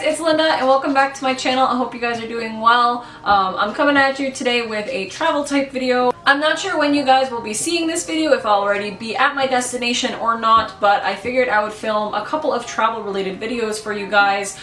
it's Linda and welcome back to my channel. I hope you guys are doing well. I'm coming at you today with a travel type video. I'm not sure when you guys will be seeing this video, if I'll already be at my destination or not, but I figured I would film a couple of travel related videos for you guys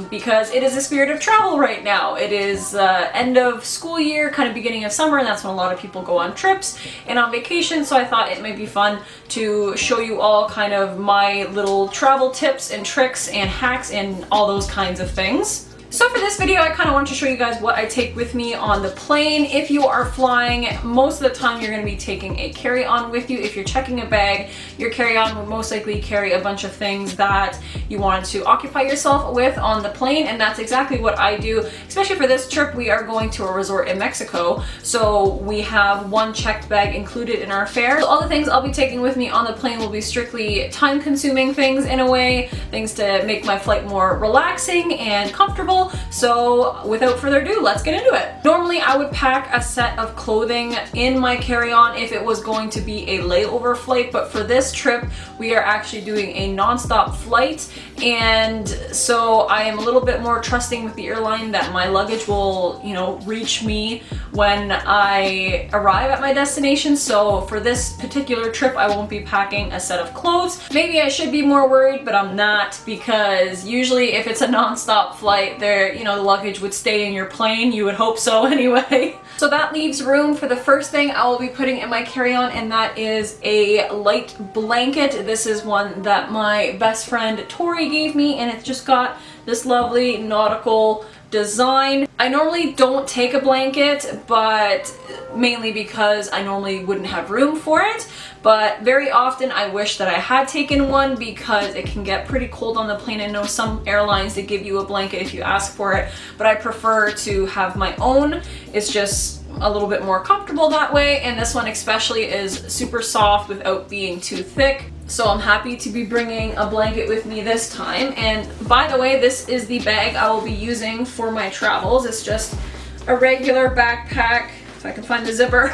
because it is the spirit of travel right now. It is end of school year, kind of beginning of summer, and that's when a lot of people go on trips and on vacation, so I thought it might be fun to show you all kind of my little travel tips and tricks and hacks and all those kinds of things. So for this video, I kind of want to show you guys what I take with me on the plane. If you are flying, most of the time you're going to be taking a carry-on with you. If you're checking a bag, your carry-on would most likely carry a bunch of things that you wanted to occupy yourself with on the plane, and that's exactly what I do. Especially for this trip, we are going to a resort in Mexico, so we have one checked bag included in our fare. So all the things I'll be taking with me on the plane will be strictly time-consuming things in a way, things to make my flight more relaxing and comfortable. So without further ado, let's get into it. Normally I would pack a set of clothing in my carry-on if it was going to be a layover flight, but for this trip we are actually doing a non-stop flight, and so I am a little bit more trusting with the airline that my luggage will, you know, reach me when I arrive at my destination. So for this particular trip I won't be packing a set of clothes. Maybe I should be more worried, but I'm not, because usually if it's a non-stop flight, you know, the luggage would stay in your plane. You would hope so anyway. So that leaves room for the first thing I will be putting in my carry-on, and that is a light blanket. This is one that my best friend Tori gave me, and it's just got this lovely nautical design. I normally don't take a blanket, but mainly because I normally wouldn't have room for it, but very often I wish that I had taken one because it can get pretty cold on the plane. I know some airlines, they give you a blanket if you ask for it, but I prefer to have my own. It's just a little bit more comfortable that way, and this one especially is super soft without being too thick. So I'm happy to be bringing a blanket with me this time. And by the way, this is the bag I will be using for my travels. It's just a regular backpack, if I can find the zipper,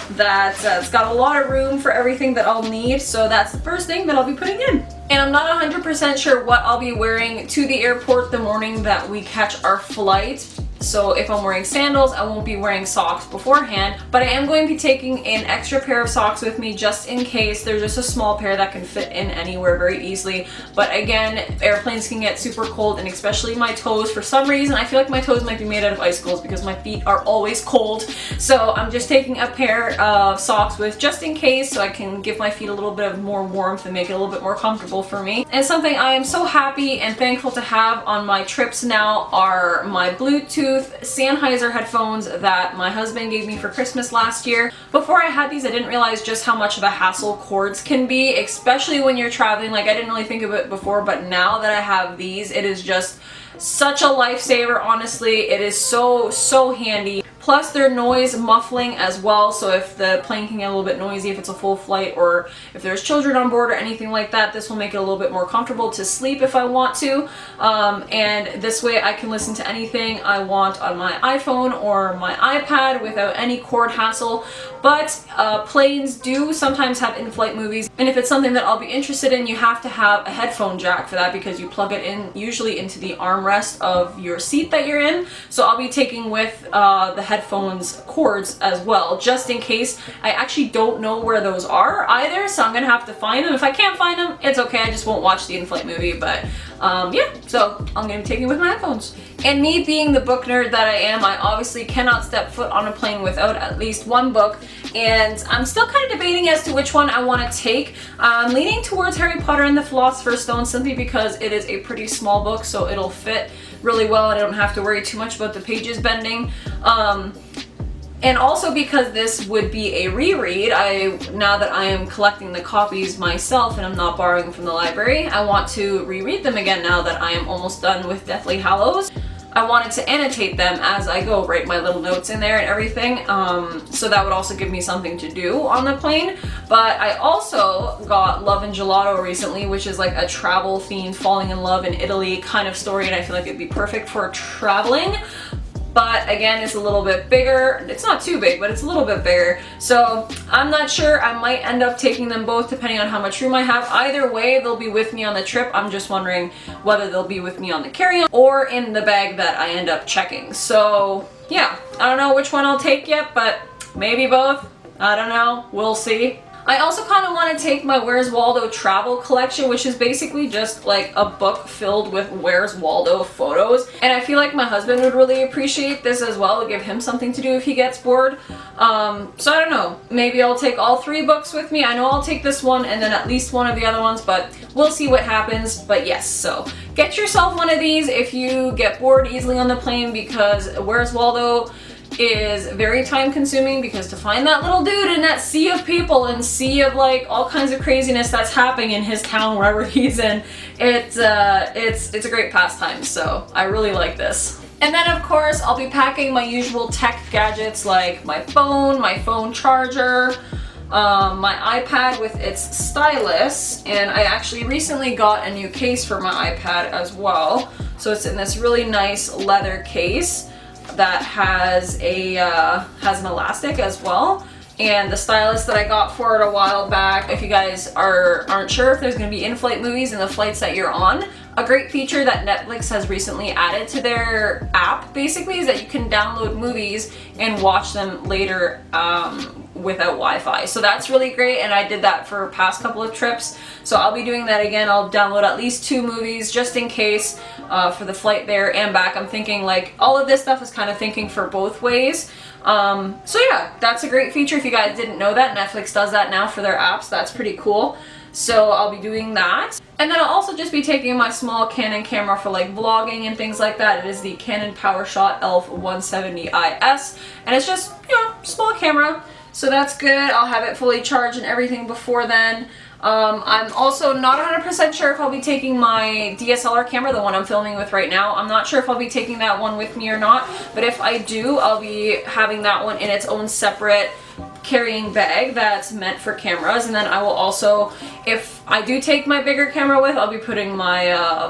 it's got a lot of room for everything that I'll need. So that's the first thing that I'll be putting in. And I'm not 100% sure what I'll be wearing to the airport the morning that we catch our flight. So if I'm wearing sandals, I won't be wearing socks beforehand, but I am going to be taking an extra pair of socks with me just in case. There's just a small pair that can fit in anywhere very easily. But again, airplanes can get super cold, and especially my toes. For some reason, I feel like my toes might be made out of icicles because my feet are always cold. So I'm just taking a pair of socks with just in case, so I can give my feet a little bit of more warmth and make it a little bit more comfortable for me. And something I am so happy and thankful to have on my trips now are my Bluetooth Sennheiser headphones that my husband gave me for Christmas last year. Before I had these, I didn't realize just how much of a hassle cords can be, especially when you're traveling. Like, I didn't really think of it before, but now that I have these, it is just such a lifesaver. Honestly, it is so handy. Plus they're noise muffling as well, so if the plane can get a little bit noisy, if it's a full flight or if there's children on board or anything like that, this will make it a little bit more comfortable to sleep if I want to. And this way I can listen to anything I want on my iPhone or my iPad without any cord hassle. But planes do sometimes have in-flight movies, and if it's something that I'll be interested in, you have to have a headphone jack for that, because you plug it in usually into the armrest of your seat that you're in. So I'll be taking with the headphones cords as well, just in case. I actually don't know where those are either, so I'm gonna have to find them. If I can't find them, it's okay, I just won't watch the in-flight movie. But yeah, so I'm gonna be taking with my headphones. And me being the book nerd that I am, I obviously cannot step foot on a plane without at least one book, and I'm still kind of debating as to which one I want to take. I'm leaning towards Harry Potter and the Philosopher's Stone, simply because it is a pretty small book, so it'll fit really well and I don't have to worry too much about the pages bending. And also because this would be a reread, now that I am collecting the copies myself and I'm not borrowing them from the library, I want to reread them again now that I am almost done with Deathly Hallows. I wanted to annotate them as I go, write my little notes in there and everything, so that would also give me something to do on the plane. But I also got Love and Gelato recently, which is like a travel themed falling in love in Italy kind of story, and I feel like it'd be perfect for traveling. but again, it's a little bit bigger. It's not too big, but it's a little bit bigger. So I'm not sure. I might end up taking them both depending on how much room I have. Either way, they'll be with me on the trip. I'm just wondering whether they'll be with me on the carry-on or in the bag that I end up checking. So yeah, I don't know which one I'll take yet, but maybe both. I don't know. We'll see. I also kind of want to take my Where's Waldo travel collection, which is basically just like a book filled with Where's Waldo photos. And I feel like my husband would really appreciate this as well, to give him something to do if he gets bored. So I don't know, maybe I'll take all 3 books with me. I know I'll take this one and then at least one of the other ones, but we'll see what happens. But yes, so get yourself one of these if you get bored easily on the plane, because Where's Waldo is very time consuming, because to find that little dude in that sea of people and sea of like all kinds of craziness that's happening in his town wherever he's in, it's a great pastime. So I really like this. And then of course I'll be packing my usual tech gadgets like my phone charger, my iPad with its stylus, and I actually recently got a new case for my iPad as well. So it's in this really nice leather case that has an elastic as well, and the stylus that I got for it a while back. If you guys aren't sure if there's going to be in-flight movies in the flights that you're on, a great feature that Netflix has recently added to their app basically is that you can download movies and watch them later without Wi-Fi. So that's really great, and I did that for past couple of trips. So I'll be doing that again. I'll download at least 2 movies just in case for the flight there and back. I'm thinking like all of this stuff is kind of thinking for both ways. So yeah, that's a great feature. If you guys didn't know that, Netflix does that now for their apps. That's pretty cool. So I'll be doing that. And then I'll also just be taking my small Canon camera for like vlogging and things like that. It is the Canon PowerShot ELPH 170IS, and it's just, you know, small camera. So that's good. I'll have it fully charged and everything before then. I'm also not 100% sure if I'll be taking my DSLR camera, the one I'm filming with right now. I'm not sure if I'll be taking that one with me or not, but if I do, I'll be having that one in its own separate carrying bag that's meant for cameras. And then I will also, if I do take my bigger camera with, I'll be putting my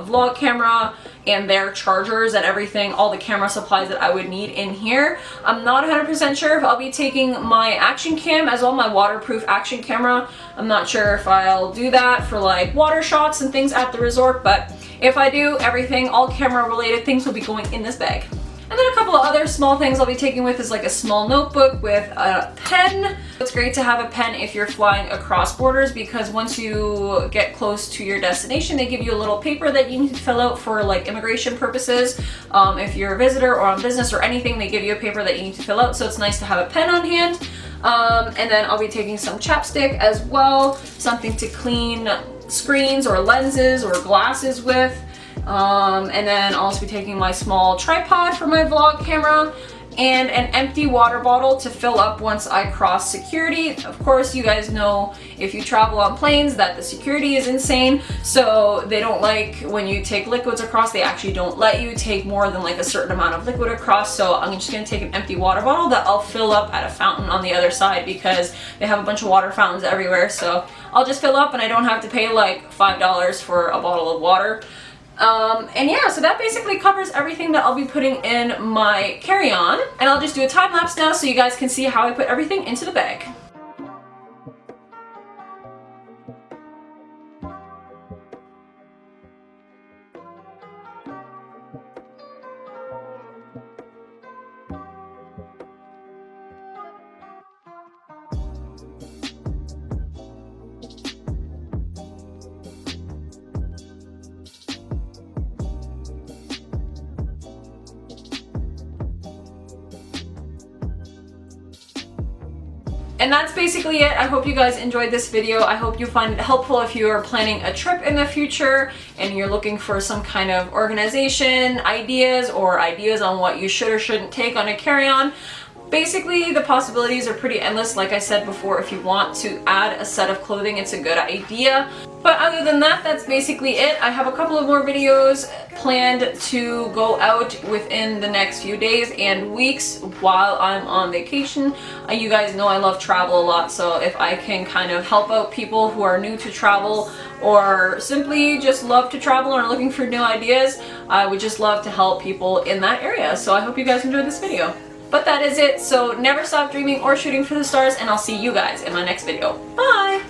vlog camera and their chargers and everything, all the camera supplies that I would need in here. I'm not 100% sure if I'll be taking my action cam as well, my waterproof action camera. I'm not sure if I'll do that for like water shots and things at the resort, but if I do, everything, all camera related things will be going in this bag. And then a couple of other small things I'll be taking with is like a small notebook with a pen. It's great to have a pen if you're flying across borders, because once you get close to your destination, they give you a little paper that you need to fill out for like immigration purposes. If you're a visitor or on business or anything, they give you a paper that you need to fill out, so it's nice to have a pen on hand. And then I'll be taking some chapstick as well, something to clean screens or lenses or glasses with. And then I'll also be taking my small tripod for my vlog camera and an empty water bottle to fill up once I cross security. Of course, you guys know if you travel on planes that the security is insane, so they don't like when you take liquids across. They actually don't let you take more than like a certain amount of liquid across, so I'm just gonna take an empty water bottle that I'll fill up at a fountain on the other side, because they have a bunch of water fountains everywhere. So I'll just fill up and I don't have to pay like $5 for a bottle of water. And yeah, so that basically covers everything that I'll be putting in my carry-on. And I'll just do a time lapse now so you guys can see how I put everything into the bag. And that's basically it. I hope you guys enjoyed this video. I hope you find it helpful if you are planning a trip in the future and you're looking for some kind of organization ideas or ideas on what you should or shouldn't take on a carry-on. basically the possibilities are pretty endless. Like I said before, if you want to add a set of clothing, it's a good idea. But other than that, that's basically it. I have a couple of more videos planned to go out within the next few days and weeks while I'm on vacation. You guys know I love travel a lot, so if I can kind of help out people who are new to travel or simply just love to travel and are looking for new ideas, I would just love to help people in that area. So I hope you guys enjoyed this video. But that is it, so never stop dreaming or shooting for the stars, and I'll see you guys in my next video. Bye!